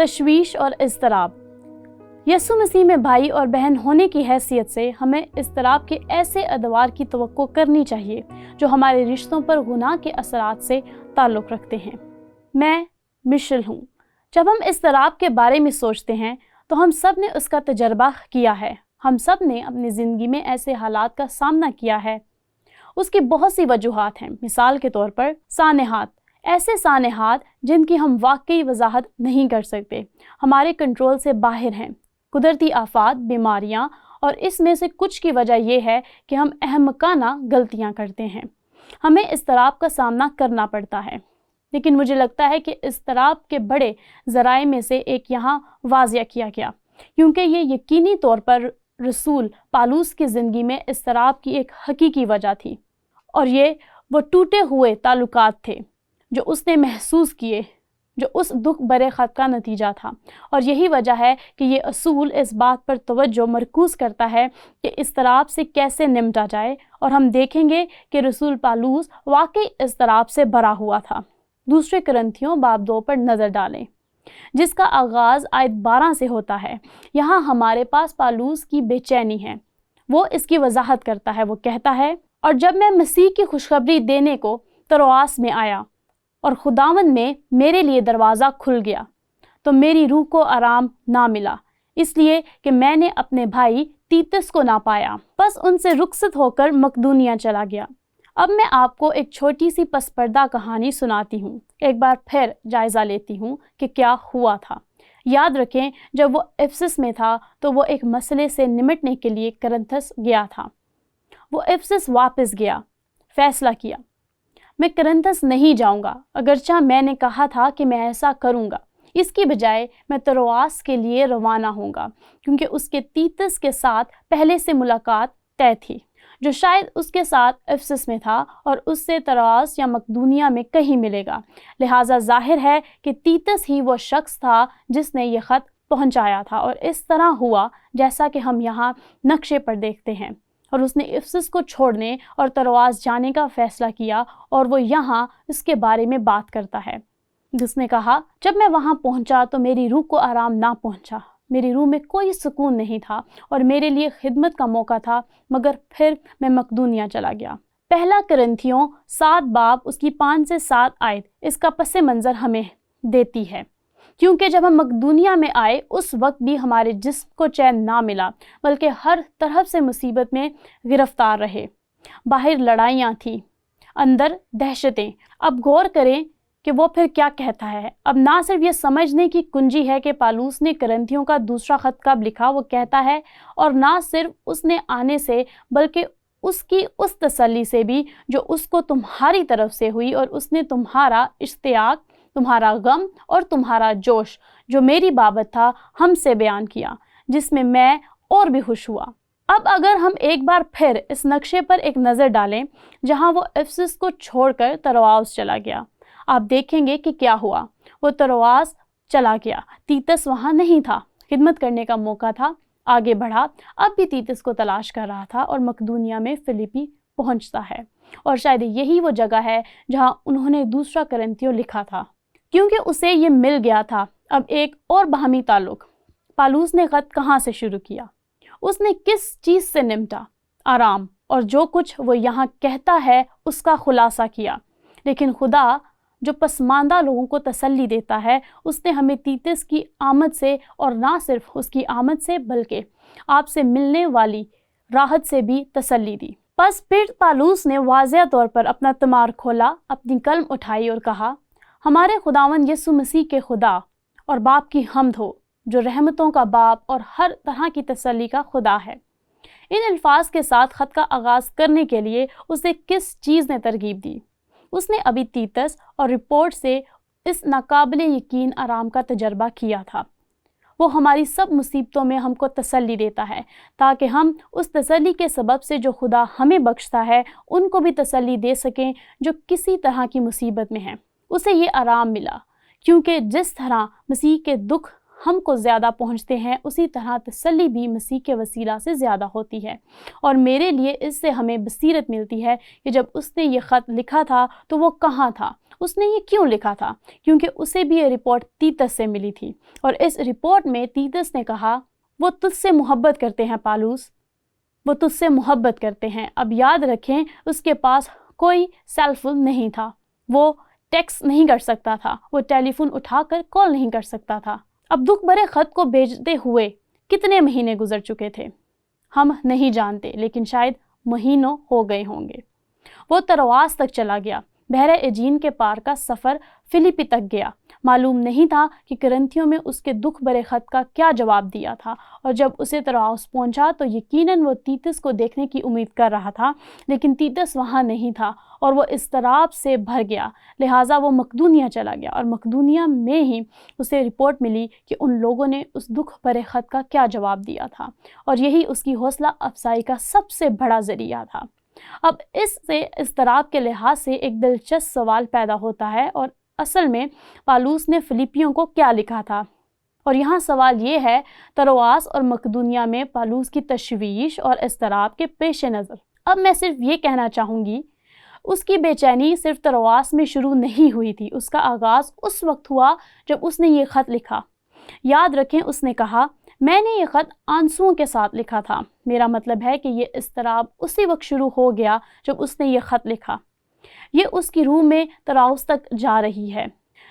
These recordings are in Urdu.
تشویش اور اضطراب۔ یسوع مسیح میں بھائی اور بہن ہونے کی حیثیت سے ہمیں اضطراب کے ایسے ادوار کی توقع کرنی چاہیے جو ہمارے رشتوں پر گناہ کے اثرات سے تعلق رکھتے ہیں۔ میں مشل ہوں۔ جب ہم اضطراب کے بارے میں سوچتے ہیں تو ہم سب نے اس کا تجربہ کیا ہے۔ ہم سب نے اپنی زندگی میں ایسے حالات کا سامنا کیا ہے۔ اس کی بہت سی وجوہات ہیں۔ مثال کے طور پر سانحات، ایسے سانحات جن کی ہم واقعی وضاحت نہیں کر سکتے، ہمارے کنٹرول سے باہر ہیں۔ قدرتی آفات، بیماریاں، اور اس میں سے کچھ کی وجہ یہ ہے کہ ہم احمقانہ غلطیاں کرتے ہیں۔ ہمیں اضطراب کا سامنا کرنا پڑتا ہے، لیکن مجھے لگتا ہے کہ اضطراب کے بڑے ذرائع میں سے ایک یہاں واضح کیا گیا، کیونکہ یہ یقینی طور پر رسول پالوس کی زندگی میں اضطراب کی ایک حقیقی وجہ تھی، اور یہ وہ ٹوٹے ہوئے تعلقات تھے جو اس نے محسوس کیے، جو اس دکھ برے خط کا نتیجہ تھا۔ اور یہی وجہ ہے کہ یہ اصول اس بات پر توجہ مرکوز کرتا ہے کہ اضطراب سے کیسے نمٹا جائے، اور ہم دیکھیں گے کہ رسول پالوس واقعی اضطراب سے بھرا ہوا تھا۔ دوسرے کرنتھیوں باب 2 پر نظر ڈالیں، جس کا آغاز آیت 12 سے ہوتا ہے۔ یہاں ہمارے پاس پالوس کی بے چینی ہے۔ وہ اس کی وضاحت کرتا ہے۔ وہ کہتا ہے، اور جب میں مسیح کی خوشخبری دینے کو تروآس میں آیا اور خداوند میں میرے لیے دروازہ کھل گیا، تو میری روح کو آرام نہ ملا، اس لیے کہ میں نے اپنے بھائی تیتس کو نہ پایا، بس ان سے رخصت ہو کر مقدونیہ چلا گیا۔ اب میں آپ کو ایک چھوٹی سی پس پردہ کہانی سناتی ہوں۔ ایک بار پھر جائزہ لیتی ہوں کہ کیا ہوا تھا۔ یاد رکھیں، جب وہ افسس میں تھا تو وہ ایک مسئلے سے نمٹنے کے لیے کرنتھس گیا تھا۔ وہ افسس واپس گیا، فیصلہ کیا، میں کرنتھس نہیں جاؤں گا، اگرچہ میں نے کہا تھا کہ میں ایسا کروں گا۔ اس کی بجائے میں تروآس کے لیے روانہ ہوں گا، کیونکہ اس کے تیتس کے ساتھ پہلے سے ملاقات طے تھی، جو شاید اس کے ساتھ افسس میں تھا اور اس سے تروآس یا مقدونیہ میں کہیں ملے گا۔ لہٰذا ظاہر ہے کہ تیتس ہی وہ شخص تھا جس نے یہ خط پہنچایا تھا، اور اس طرح ہوا جیسا کہ ہم یہاں نقشے پر دیکھتے ہیں۔ اور اس نے افسس کو چھوڑنے اور تروآس جانے کا فیصلہ کیا، اور وہ یہاں اس کے بارے میں بات کرتا ہے، جس نے کہا، جب میں وہاں پہنچا تو میری روح کو آرام نہ پہنچا، میری روح میں کوئی سکون نہیں تھا، اور میرے لیے خدمت کا موقع تھا، مگر پھر میں مقدونیہ چلا گیا۔ پہلا کرنتھیوں 7 باب اس کی 5 سے 7 آیت اس کا پس منظر ہمیں دیتی ہے، کیونکہ جب ہم مقدونیہ میں آئے اس وقت بھی ہمارے جسم کو چین نہ ملا، بلکہ ہر طرف سے مصیبت میں گرفتار رہے۔ باہر لڑائیاں تھیں، اندر دہشتیں۔ اب غور کریں کہ وہ پھر کیا کہتا ہے۔ اب نہ صرف یہ سمجھنے کی کنجی ہے کہ پالوس نے کرنتھیوں کا دوسرا خط کب لکھا، وہ کہتا ہے، اور نہ صرف اس نے آنے سے، بلکہ اس کی اس تسلی سے بھی جو اس کو تمہاری طرف سے ہوئی، اور اس نے تمہارا اشتیاق، تمہارا غم اور تمہارا جوش جو میری بابت تھا ہم سے بیان کیا، جس میں میں اور بھی خوش ہوا۔ اب اگر ہم ایک بار پھر اس نقشے پر ایک نظر ڈالیں جہاں وہ افسس کو چھوڑ کر تروآس چلا گیا، آپ دیکھیں گے کہ کیا ہوا۔ وہ تروآس چلا گیا، تیتس وہاں نہیں تھا، خدمت کرنے کا موقع تھا، آگے بڑھا، اب بھی تیتس کو تلاش کر رہا تھا، اور مقدونیہ میں فلیپی پہنچتا ہے، اور شاید یہی وہ جگہ ہے جہاں انہوں نے دوسرا کرنتھیوں لکھا تھا، کیونکہ اسے یہ مل گیا تھا۔ اب ایک اور باہمی تعلق، پالوس نے خط کہاں سے شروع کیا؟ اس نے کس چیز سے نمٹا؟ آرام، اور جو کچھ وہ یہاں کہتا ہے اس کا خلاصہ کیا۔ لیکن خدا جو پسماندہ لوگوں کو تسلی دیتا ہے، اس نے ہمیں تیتس کی آمد سے، اور نہ صرف اس کی آمد سے بلکہ آپ سے ملنے والی راحت سے بھی تسلی دی۔ پس پھر پالوس نے واضح طور پر اپنا تمار کھولا، اپنی قلم اٹھائی اور کہا، ہمارے خداوند یسوع مسیح کے خدا اور باپ کی حمد ہو، جو رحمتوں کا باپ اور ہر طرح کی تسلی کا خدا ہے۔ ان الفاظ کے ساتھ خط کا آغاز کرنے کے لیے اسے کس چیز نے ترغیب دی؟ اس نے ابھی تیتس اور رپورٹ سے اس ناقابل یقین آرام کا تجربہ کیا تھا۔ وہ ہماری سب مصیبتوں میں ہم کو تسلی دیتا ہے، تاکہ ہم اس تسلی کے سبب سے جو خدا ہمیں بخشتا ہے ان کو بھی تسلی دے سکیں جو کسی طرح کی مصیبت میں ہیں۔ اسے یہ آرام ملا، کیونکہ جس طرح مسیح کے دکھ ہم کو زیادہ پہنچتے ہیں، اسی طرح تسلی بھی مسیح کے وسیلہ سے زیادہ ہوتی ہے۔ اور میرے لیے اس سے ہمیں بصیرت ملتی ہے کہ جب اس نے یہ خط لکھا تھا تو وہ کہاں تھا۔ اس نے یہ کیوں لکھا تھا؟ کیونکہ اسے بھی یہ رپورٹ تیتس سے ملی تھی، اور اس رپورٹ میں تیتس نے کہا وہ تجھ سے محبت کرتے ہیں پالوس، وہ تجھ سے محبت کرتے ہیں۔ اب یاد رکھیں اس کے پاس کوئی سیل فون نہیں تھا، وہ ٹیکسٹ نہیں کر سکتا تھا، وہ ٹیلی فون اٹھا کر کال نہیں کر سکتا تھا۔ اب دکھ بھرے خط کو بھیجتے ہوئے کتنے مہینے گزر چکے تھے ہم نہیں جانتے، لیکن شاید مہینوں ہو گئے ہوں گے۔ وہ ترواس تک چلا گیا، بحر ایجین کے پار کا سفر فلیپی تک گیا۔ معلوم نہیں تھا کہ کرنتھیوں میں اس کے دکھ بھرے خط کا کیا جواب دیا تھا، اور جب اسے ترواس پہنچا تو یقیناً وہ تیتس کو دیکھنے کی امید کر رہا تھا، لیکن تیتس وہاں نہیں تھا اور وہ اضطراب سے بھر گیا، لہٰذا وہ مقدونیہ چلا گیا، اور مقدونیہ میں ہی اسے رپورٹ ملی کہ ان لوگوں نے اس دکھ بھرے خط کا کیا جواب دیا تھا، اور یہی اس کی حوصلہ افزائی کا سب سے بڑا ذریعہ تھا۔ اب اس سے اضطراب کے لحاظ سے ایک دلچسپ سوال پیدا ہوتا ہے، اور اصل میں پالوس نے فلیپیوں کو کیا لکھا تھا؟ اور یہاں سوال یہ ہے، ترواس اور مقدونیہ میں پالوس کی تشویش اور اضطراب کے پیش نظر اب میں صرف یہ کہنا چاہوں گی، اس کی بے چینی صرف ترواس میں شروع نہیں ہوئی تھی، اس کا آغاز اس وقت ہوا جب اس نے یہ خط لکھا۔ یاد رکھیں اس نے کہا میں نے یہ خط آنسوؤں کے ساتھ لکھا تھا۔ میرا مطلب ہے کہ یہ اضطراب اسی وقت شروع ہو گیا جب اس نے یہ خط لکھا۔ یہ اس کی روح میں تراؤس تک جا رہی ہے۔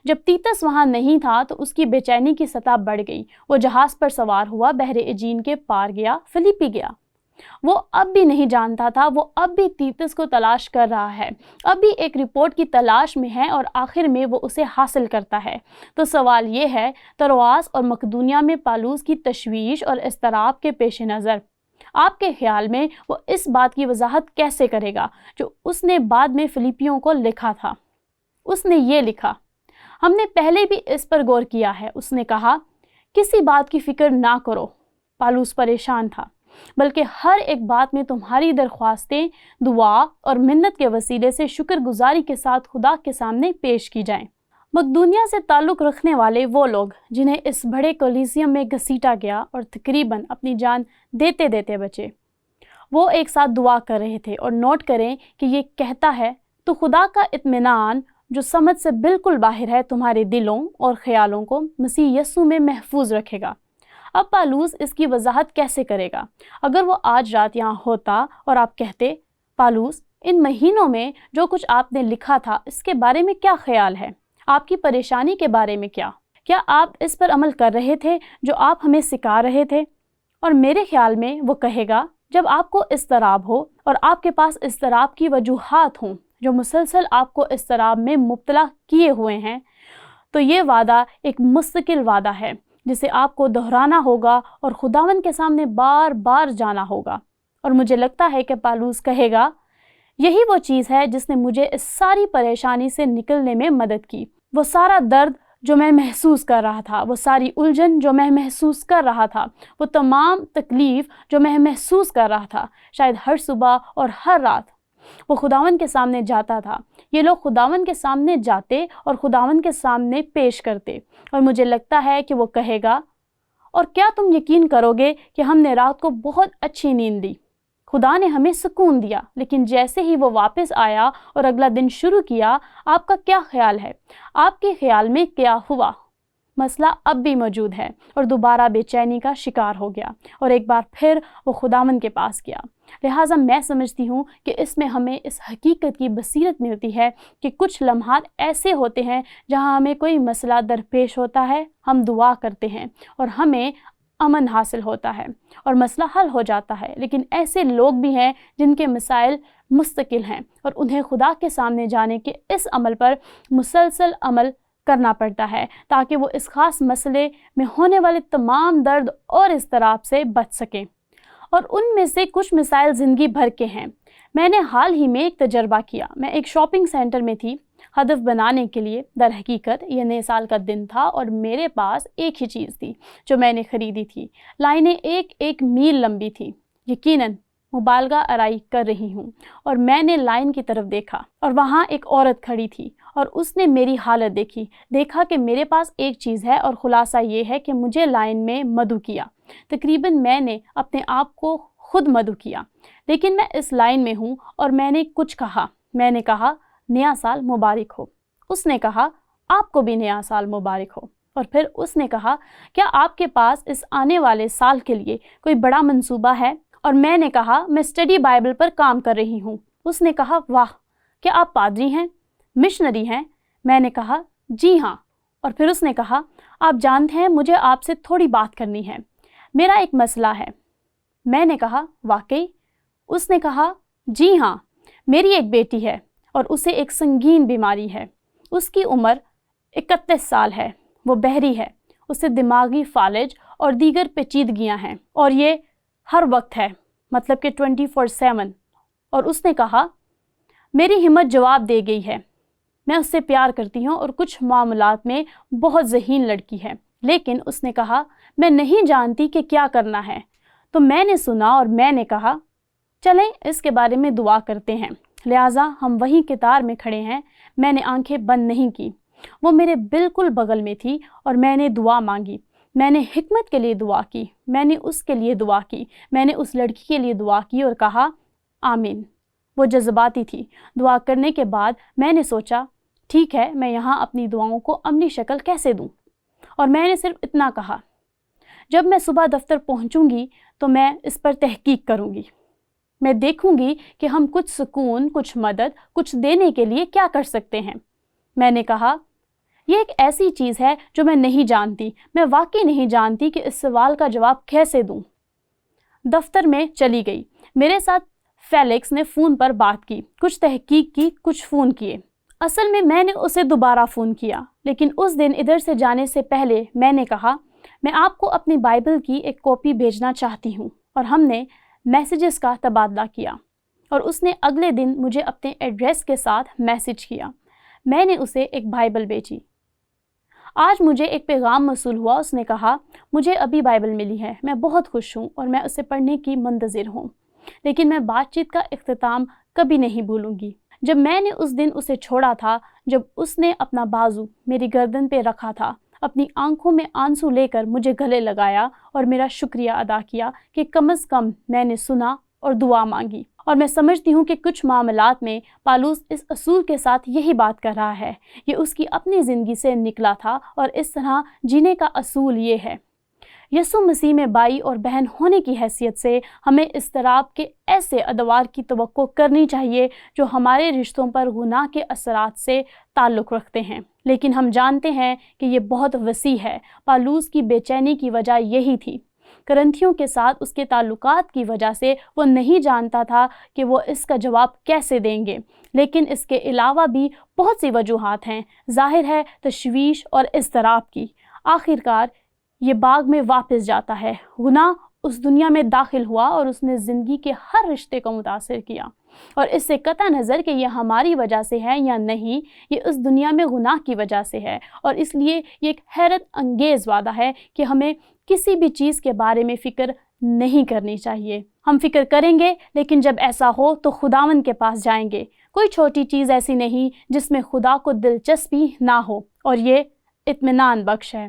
جب تیتس وہاں نہیں تھا تو اس کی بے چینی کی سطح بڑھ گئی۔ وہ جہاز پر سوار ہوا، بحر ایجین کے پار گیا، فلیپی گیا۔ وہ اب بھی نہیں جانتا تھا، وہ اب بھی تیتس کو تلاش کر رہا ہے، اب بھی ایک رپورٹ کی تلاش میں ہے، اور آخر میں وہ اسے حاصل کرتا ہے۔ تو سوال یہ ہے، ترواس اور مقدونیہ میں پالوس کی تشویش اور اضطراب کے پیش نظر آپ کے خیال میں وہ اس بات کی وضاحت کیسے کرے گا جو اس نے بعد میں فلیپیوں کو لکھا تھا؟ اس نے یہ لکھا، ہم نے پہلے بھی اس پر غور کیا ہے۔ اس نے کہا کسی بات کی فکر نہ کرو، پالوس پریشان تھا، بلکہ ہر ایک بات میں تمہاری درخواستیں دعا اور منت کے وسیلے سے شکر گزاری کے ساتھ خدا کے سامنے پیش کی جائیں۔ مقدونیہ سے تعلق رکھنے والے وہ لوگ جنہیں اس بڑے کولیسیم میں گھسیٹا گیا اور تقریباً اپنی جان دیتے دیتے بچے، وہ ایک ساتھ دعا کر رہے تھے، اور نوٹ کریں کہ یہ کہتا ہے تو خدا کا اطمینان جو سمجھ سے بالکل باہر ہے تمہارے دلوں اور خیالوں کو مسیح یسوع میں محفوظ رکھے گا۔ اب پالوس اس کی وضاحت کیسے کرے گا؟ اگر وہ آج رات یہاں ہوتا اور آپ کہتے پالوس ان مہینوں میں جو کچھ آپ نے لکھا تھا اس کے بارے میں کیا خیال ہے؟ آپ کی پریشانی کے بارے میں کیا آپ اس پر عمل کر رہے تھے جو آپ ہمیں سکھا رہے تھے؟ اور میرے خیال میں وہ کہے گا جب آپ کو اضطراب ہو اور آپ کے پاس اضطراب کی وجوہات ہوں جو مسلسل آپ کو اضطراب میں مبتلا کیے ہوئے ہیں، تو یہ وعدہ ایک مستقل وعدہ ہے جسے آپ کو دہرانا ہوگا اور خداوند کے سامنے بار بار جانا ہوگا۔ اور مجھے لگتا ہے کہ پالوس کہے گا یہی وہ چیز ہے جس نے مجھے اس ساری پریشانی سے نکلنے میں مدد کی۔ وہ سارا درد جو میں محسوس کر رہا تھا، وہ ساری الجھن جو میں محسوس کر رہا تھا، وہ تمام تکلیف جو میں محسوس کر رہا تھا، شاید ہر صبح اور ہر رات وہ خداوند کے سامنے جاتا تھا۔ یہ لوگ خداوند کے سامنے جاتے اور خداوند کے سامنے پیش کرتے، اور مجھے لگتا ہے کہ وہ کہے گا اور کیا تم یقین کرو گے کہ ہم نے رات کو بہت اچھی نیند لی، خدا نے ہمیں سکون دیا، لیکن جیسے ہی وہ واپس آیا اور اگلا دن شروع کیا، آپ کا کیا خیال ہے؟ آپ کے خیال میں کیا ہوا؟ مسئلہ اب بھی موجود ہے، اور دوبارہ بے چینی کا شکار ہو گیا، اور ایک بار پھر وہ خداوند کے پاس گیا۔ لہٰذا میں سمجھتی ہوں کہ اس میں ہمیں اس حقیقت کی بصیرت ملتی ہے کہ کچھ لمحات ایسے ہوتے ہیں جہاں ہمیں کوئی مسئلہ درپیش ہوتا ہے، ہم دعا کرتے ہیں اور ہمیں امن حاصل ہوتا ہے اور مسئلہ حل ہو جاتا ہے، لیکن ایسے لوگ بھی ہیں جن کے مسائل مستقل ہیں اور انہیں خدا کے سامنے جانے کے اس عمل پر مسلسل عمل کرنا پڑتا ہے تاکہ وہ اس خاص مسئلے میں ہونے والے تمام درد اور اضطراب سے بچ سکیں۔ اور ان میں سے کچھ مسائل زندگی بھر کے ہیں۔ میں نے حال ہی میں ایک تجربہ کیا۔ میں ایک شاپنگ سینٹر میں تھی ہدف بنانے کے لیے۔ در حقیقت یہ نئے سال کا دن تھا اور میرے پاس ایک ہی چیز تھی جو میں نے خریدی تھی۔ لائنیں ایک میل لمبی تھی۔ یقیناً مبالغہ آرائی کر رہی ہوں، اور میں نے لائن کی طرف دیکھا اور وہاں ایک عورت کھڑی تھی اور اس نے میری حالت دیکھا کہ میرے پاس ایک چیز ہے اور خلاصہ یہ ہے کہ مجھے لائن میں مدعو کیا۔ تقریباً میں نے اپنے آپ کو خود مدعو کیا، لیکن میں اس لائن میں ہوں اور میں نے کچھ کہا۔ میں نے کہا نیا سال مبارک ہو۔ اس نے کہا آپ کو بھی نیا سال مبارک ہو۔ اور پھر اس نے کہا کیا آپ کے پاس اس آنے والے سال کے لیے کوئی بڑا منصوبہ ہے؟ اور میں نے کہا میں اسٹڈی بائبل پر کام کر رہی ہوں۔ اس نے کہا واہ، کیا آپ پادری ہیں، مشنری ہیں؟ میں نے کہا جی ہاں۔ اور پھر اس نے کہا آپ جانتے ہیں مجھے آپ سے تھوڑی بات کرنی ہے، میرا ایک مسئلہ ہے۔ میں نے کہا واقعی؟ اس نے کہا جی ہاں، میری ایک بیٹی ہے اور اسے ایک سنگین بیماری ہے۔ اس کی عمر 31 سال ہے، وہ بہری ہے، اسے دماغی فالج اور دیگر پیچیدگیاں ہیں اور یہ ہر وقت ہے، مطلب کہ 24/7۔ اور اس نے کہا میری ہمت جواب دے گئی ہے، میں اس سے پیار کرتی ہوں اور کچھ معاملات میں بہت ذہین لڑکی ہے، لیکن اس نے کہا میں نہیں جانتی کہ کیا کرنا ہے۔ تو میں نے سنا اور میں نے کہا چلیں اس کے بارے میں دعا کرتے ہیں۔ لہٰذا ہم وہیں قطار میں کھڑے ہیں، میں نے آنکھیں بند نہیں کی، وہ میرے بالکل بغل میں تھی اور میں نے دعا مانگی۔ میں نے حکمت کے لیے دعا کی، میں نے اس کے لیے دعا کی، میں نے اس لڑکی کے لیے دعا کی اور کہا آمین۔ وہ جذباتی تھی۔ دعا کرنے کے بعد میں نے سوچا ٹھیک ہے، میں یہاں اپنی دعاؤں کو عملی شکل کیسے دوں؟ اور میں نے صرف اتنا کہا جب میں صبح دفتر پہنچوں گی تو میں اس پر تحقیق کروں گی، میں دیکھوں گی کہ ہم کچھ سکون، کچھ مدد، کچھ دینے کے لیے کیا کر سکتے ہیں۔ میں نے کہا یہ ایک ایسی چیز ہے جو میں نہیں جانتی، میں واقعی نہیں جانتی کہ اس سوال کا جواب کیسے دوں۔ دفتر میں چلی گئی، میرے ساتھ فیلکس نے فون پر بات کی، کچھ تحقیق کی، کچھ فون کیے۔ اصل میں نے اسے دوبارہ فون کیا، لیکن اس دن ادھر سے جانے سے پہلے میں نے کہا میں آپ کو اپنی بائبل کی ایک کاپی بھیجنا چاہتی ہوں، اور ہم نے میسیجز کا تبادلہ کیا اور اس نے اگلے دن مجھے اپنے ایڈریس کے ساتھ میسیج کیا۔ میں نے اسے ایک بائبل بھیجی۔ آج مجھے ایک پیغام موصول ہوا، اس نے کہا مجھے ابھی بائبل ملی ہے، میں بہت خوش ہوں اور میں اسے پڑھنے کی منتظر ہوں، لیکن میں بات چیت کا اختتام کبھی نہیں بھولوں گی۔ جب میں نے اس دن اسے چھوڑا تھا، جب اس نے اپنا بازو میری گردن پہ رکھا تھا، اپنی آنکھوں میں آنسو لے کر مجھے گلے لگایا اور میرا شکریہ ادا کیا کہ کم از کم میں نے سنا اور دعا مانگی۔ اور میں سمجھتی ہوں کہ کچھ معاملات میں پالوس اس اصول کے ساتھ یہی بات کر رہا ہے، یہ اس کی اپنی زندگی سے نکلا تھا اور اس طرح جینے کا اصول یہ ہے۔ یسوع مسیح میں بھائی اور بہن ہونے کی حیثیت سے ہمیں اضطراب کے ایسے ادوار کی توقع کرنی چاہیے جو ہمارے رشتوں پر گناہ کے اثرات سے تعلق رکھتے ہیں، لیکن ہم جانتے ہیں کہ یہ بہت وسیع ہے۔ پالوس کی بے چینی کی وجہ یہی تھی۔ کرنتھیوں کے ساتھ اس کے تعلقات کی وجہ سے وہ نہیں جانتا تھا کہ وہ اس کا جواب کیسے دیں گے، لیکن اس کے علاوہ بھی بہت سی وجوہات ہیں، ظاہر ہے تشویش اور اضطراب کی۔ آخرکار یہ باغ میں واپس جاتا ہے۔ گناہ اس دنیا میں داخل ہوا اور اس نے زندگی کے ہر رشتے کو متاثر کیا، اور اس سے قطع نظر کہ یہ ہماری وجہ سے ہے یا نہیں، یہ اس دنیا میں گناہ کی وجہ سے ہے۔ اور اس لیے یہ ایک حیرت انگیز وعدہ ہے کہ ہمیں کسی بھی چیز کے بارے میں فکر نہیں کرنی چاہیے۔ ہم فکر کریں گے، لیکن جب ایسا ہو تو خداوند کے پاس جائیں گے۔ کوئی چھوٹی چیز ایسی نہیں جس میں خدا کو دلچسپی نہ ہو، اور یہ اطمینان بخش ہے۔